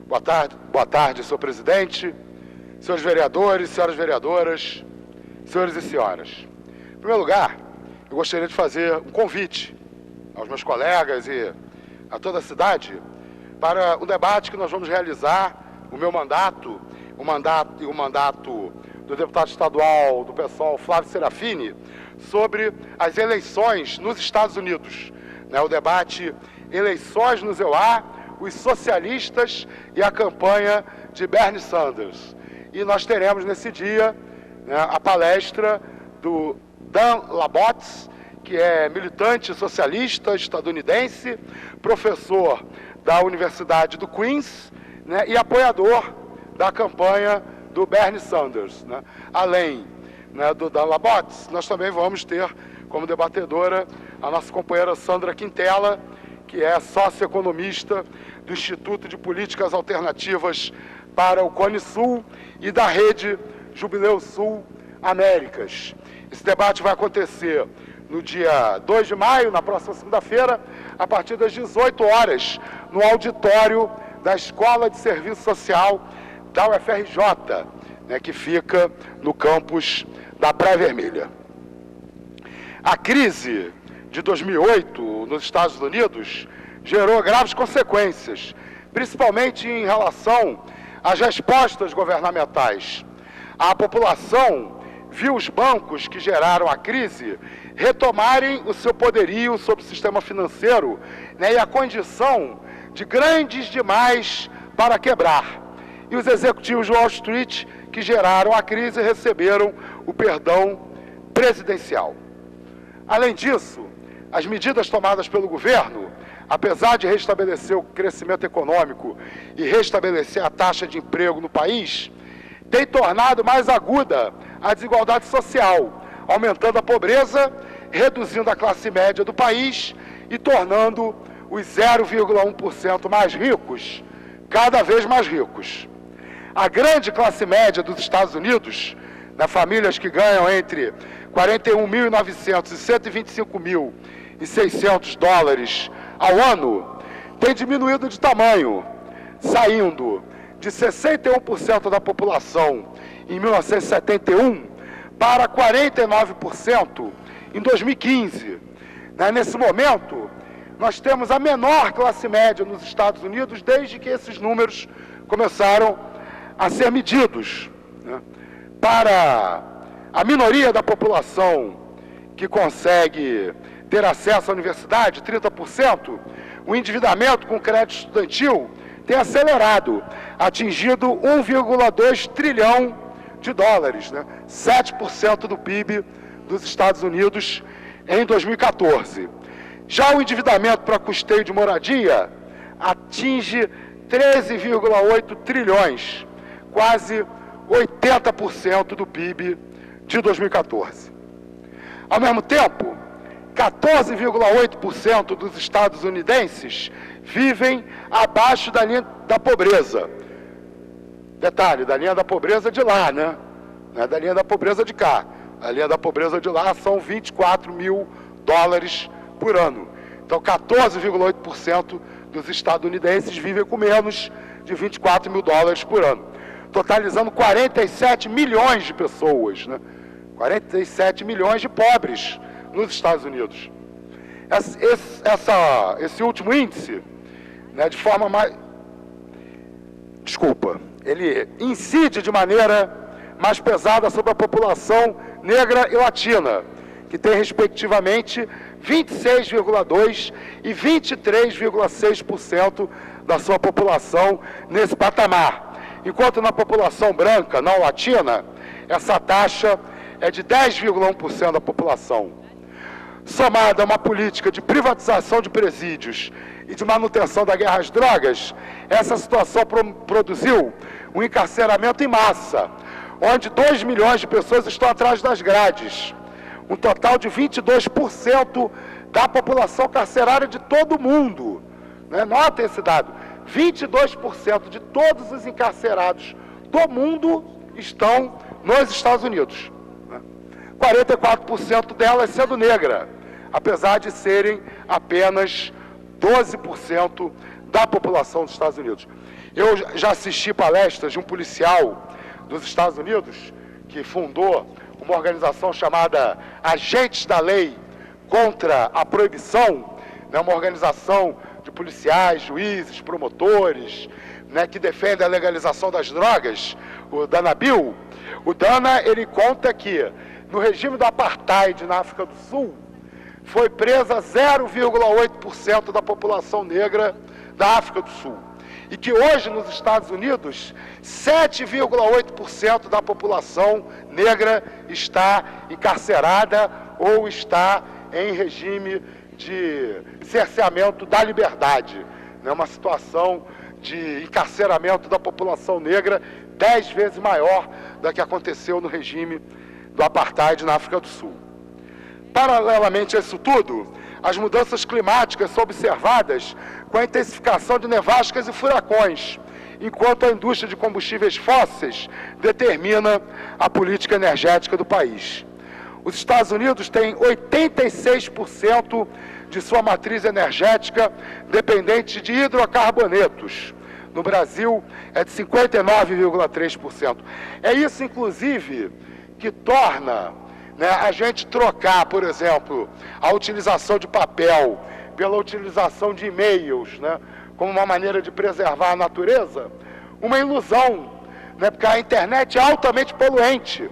Boa tarde, senhor presidente, senhores vereadores, senhoras vereadoras, senhores e senhoras. Em primeiro lugar, eu gostaria de fazer um convite aos meus colegas e a toda a cidade para o debate que nós vamos realizar, o meu mandato, o mandato do deputado estadual do PSOL, Flávio Serafini, sobre as eleições nos Estados Unidos. O debate Eleições nos EUA, os socialistas e a campanha de Bernie Sanders. E nós teremos nesse dia a palestra do Dan Labotz, que é militante socialista estadunidense, professor da Universidade do Queens, e apoiador da campanha do Bernie Sanders. Além do Dan Labotz, nós também vamos ter como debatedora a nossa companheira Sandra Quintela, que é socioeconomista do Instituto de Políticas Alternativas para o Cone Sul e da Rede Jubileu Sul Américas. Esse debate vai acontecer no dia 2 de maio, na próxima segunda-feira, a partir das 18 horas, no auditório da Escola de Serviço Social da UFRJ, que fica no campus da Praia Vermelha. A crise de 2008 nos Estados Unidos gerou graves consequências, principalmente em relação às respostas governamentais. A população viu os bancos que geraram a crise retomarem o seu poderio sobre o sistema financeiro, e a condição de grandes demais para quebrar. E os executivos de Wall Street que geraram a crise receberam o perdão presidencial. Além disso, as medidas tomadas pelo governo, apesar de restabelecer o crescimento econômico e restabelecer a taxa de emprego no país, têm tornado mais aguda a desigualdade social, aumentando a pobreza, reduzindo a classe média do país e tornando os 0,1% mais ricos cada vez mais ricos. A grande classe média dos Estados Unidos, famílias que ganham entre 41.900 e 125.600 dólares ao ano, tem diminuído de tamanho, saindo de 61% da população em 1971 para 49% em 2015. Nesse momento, nós temos a menor classe média nos Estados Unidos desde que esses números começaram a ser medidos. Para a minoria da população que consegue ter acesso à universidade, 30%, o endividamento com crédito estudantil tem acelerado, atingido 1,2 trilhão de dólares, 7% do PIB dos Estados Unidos em 2014. Já o endividamento para custeio de moradia atinge 13,8 trilhões, quase 80% do PIB de 2014. Ao mesmo tempo, 14,8% dos estadunidenses vivem abaixo da linha da pobreza. Detalhe, da linha da pobreza de lá, Não é da linha da pobreza de cá. A linha da pobreza de lá são 24 mil dólares por ano. Então, 14,8% dos estadunidenses vivem com menos de 24 mil dólares por ano, totalizando 47 milhões de pessoas, 47 milhões de pobres nos Estados Unidos. Esse último índice, de forma mais... ele incide de maneira mais pesada sobre a população negra e latina, que tem, respectivamente, 26,2% e 23,6% da sua população nesse patamar. Enquanto na população branca, não latina, essa taxa é de 10,1% da população. Somada a uma política de privatização de presídios e de manutenção da guerra às drogas, essa situação produziu um encarceramento em massa, onde 2 milhões de pessoas estão atrás das grades. Um total de 22% da população carcerária de todo o mundo. Nota esse dado. 22% de todos os encarcerados do mundo estão nos Estados Unidos. 44% delas sendo negra, apesar de serem apenas 12% da população dos Estados Unidos. Eu já assisti palestras de um policial dos Estados Unidos que fundou uma organização chamada Agentes da Lei contra a Proibição, né, uma organização de policiais, juízes, promotores, né, que defende a legalização das drogas, o Dana Bill. O Dana, ele conta que no regime do Apartheid na África do Sul, foi presa 0,8% da população negra da África do Sul. E que hoje nos Estados Unidos, 7,8% da população negra está encarcerada ou está em regime de cerceamento da liberdade. É uma situação de encarceramento da população negra 10 vezes maior do que aconteceu no regime do Apartheid na África do Sul. Paralelamente a isso tudo, as mudanças climáticas são observadas com a intensificação de nevascas e furacões, enquanto a indústria de combustíveis fósseis determina a política energética do país. Os Estados Unidos têm 86% de sua matriz energética dependente de hidrocarbonetos. No Brasil, é de 59,3%. É isso, inclusive, que torna, né, a gente trocar, por exemplo, a utilização de papel pela utilização de e-mails, né, como uma maneira de preservar a natureza, uma ilusão, né, porque a internet é altamente poluente,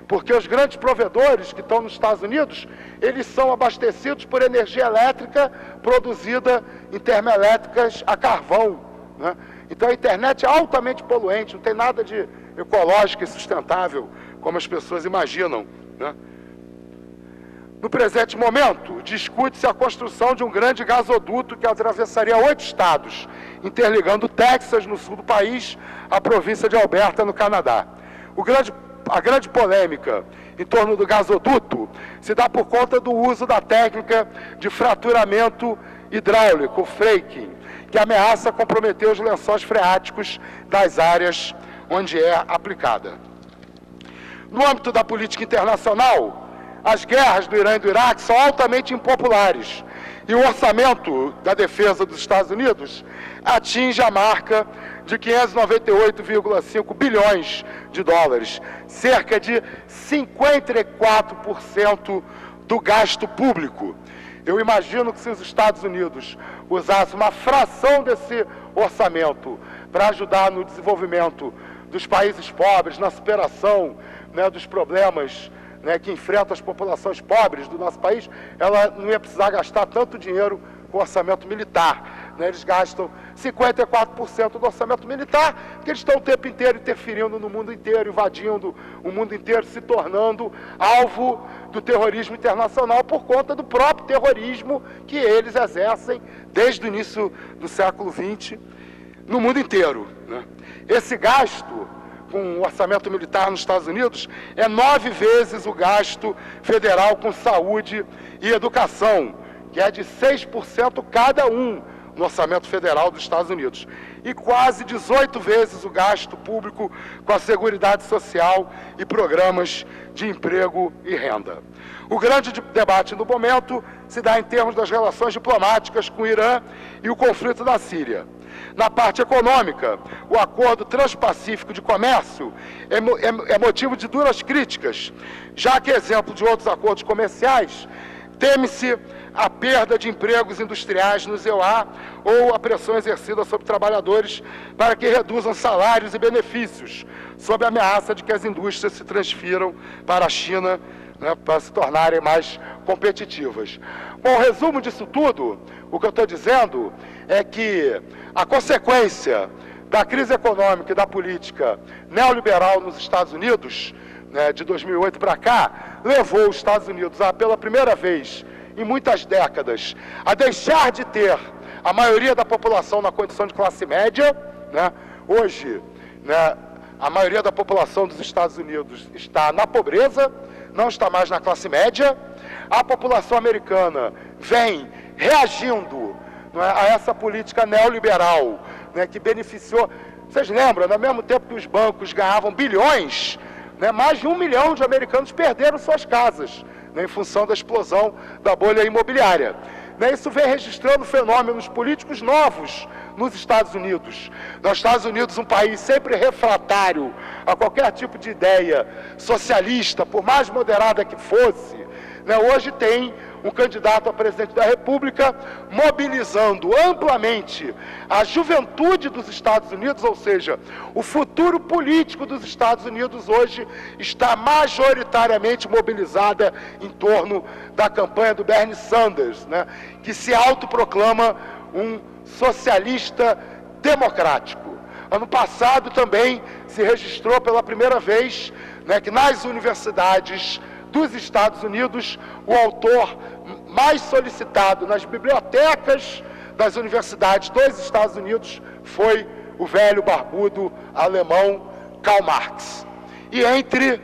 porque os grandes provedores que estão nos Estados Unidos, eles são abastecidos por energia elétrica produzida em termoelétricas a carvão, né? Então a internet é altamente poluente, não tem nada de ecológico e sustentável, como as pessoas imaginam, né? No presente momento, discute-se a construção de um grande gasoduto que atravessaria 8 estados, interligando o Texas, no sul do país, à província de Alberta, no Canadá. A grande polêmica em torno do gasoduto se dá por conta do uso da técnica de fraturamento hidráulico, fracking, que ameaça comprometer os lençóis freáticos das áreas onde é aplicada. No âmbito da política internacional, as guerras do Irã e do Iraque são altamente impopulares e o orçamento da defesa dos Estados Unidos atinge a marca de 598,5 bilhões de dólares, cerca de 54% do gasto público. Eu imagino que se os Estados Unidos usassem uma fração desse orçamento para ajudar no desenvolvimento dos países pobres, na superação, né, dos problemas, né, que enfrentam as populações pobres do nosso país, ela não ia precisar gastar tanto dinheiro com orçamento militar, né? Eles gastam 54% do orçamento militar, porque eles estão o tempo inteiro interferindo no mundo inteiro, invadindo o mundo inteiro, se tornando alvo do terrorismo internacional por conta do próprio terrorismo que eles exercem desde o início do século XX no mundo inteiro, né? Esse gasto com o orçamento militar nos Estados Unidos é 9 vezes o gasto federal com saúde e educação, que é de 6% cada um no orçamento federal dos Estados Unidos, e quase 18 vezes o gasto público com a Seguridade Social e programas de emprego e renda. O grande debate no momento se dá em termos das relações diplomáticas com o Irã e o conflito da Síria. Na parte econômica, o Acordo Transpacífico de Comércio é motivo de duras críticas, já que, exemplo de outros acordos comerciais, teme-se a perda de empregos industriais no EUA ou a pressão exercida sobre trabalhadores para que reduzam salários e benefícios, sob a ameaça de que as indústrias se transfiram para a China, né, para se tornarem mais competitivas. Bom, resumo disso tudo, o que eu estou dizendo é que a consequência da crise econômica e da política neoliberal nos Estados Unidos, né, de 2008 para cá, levou os Estados Unidos a, pela primeira vez em muitas décadas, a deixar de ter a maioria da população na condição de classe média, né? Hoje, né, a maioria da população dos Estados Unidos está na pobreza, não está mais na classe média. A população americana vem reagindo, não é, a essa política neoliberal, né, que beneficiou. Vocês lembram, no mesmo tempo que os bancos ganhavam bilhões, né, mais de 1 milhão de americanos perderam suas casas, né, em função da explosão da bolha imobiliária. né? Isso vem registrando fenômenos políticos novos nos Estados Unidos. Nos Estados Unidos, um país sempre refratário a qualquer tipo de ideia socialista, por mais moderada que fosse, né? Hoje tem um candidato a presidente da República mobilizando amplamente a juventude dos Estados Unidos, ou seja, o futuro político dos Estados Unidos hoje está majoritariamente mobilizada em torno da campanha do Bernie Sanders, né, que se autoproclama um socialista democrático. Ano passado também se registrou pela primeira vez, né, que nas universidades dos Estados Unidos, o autor mais solicitado nas bibliotecas das universidades dos Estados Unidos foi o velho barbudo alemão Karl Marx. E entre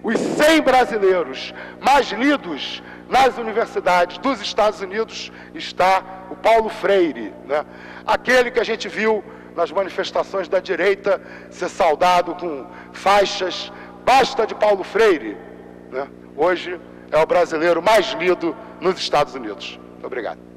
os 100 brasileiros mais lidos nas universidades dos Estados Unidos está o Paulo Freire, né? Aquele que a gente viu nas manifestações da direita ser saudado com faixas "Basta de Paulo Freire", né? Hoje é o brasileiro mais lido nos Estados Unidos. Muito obrigado.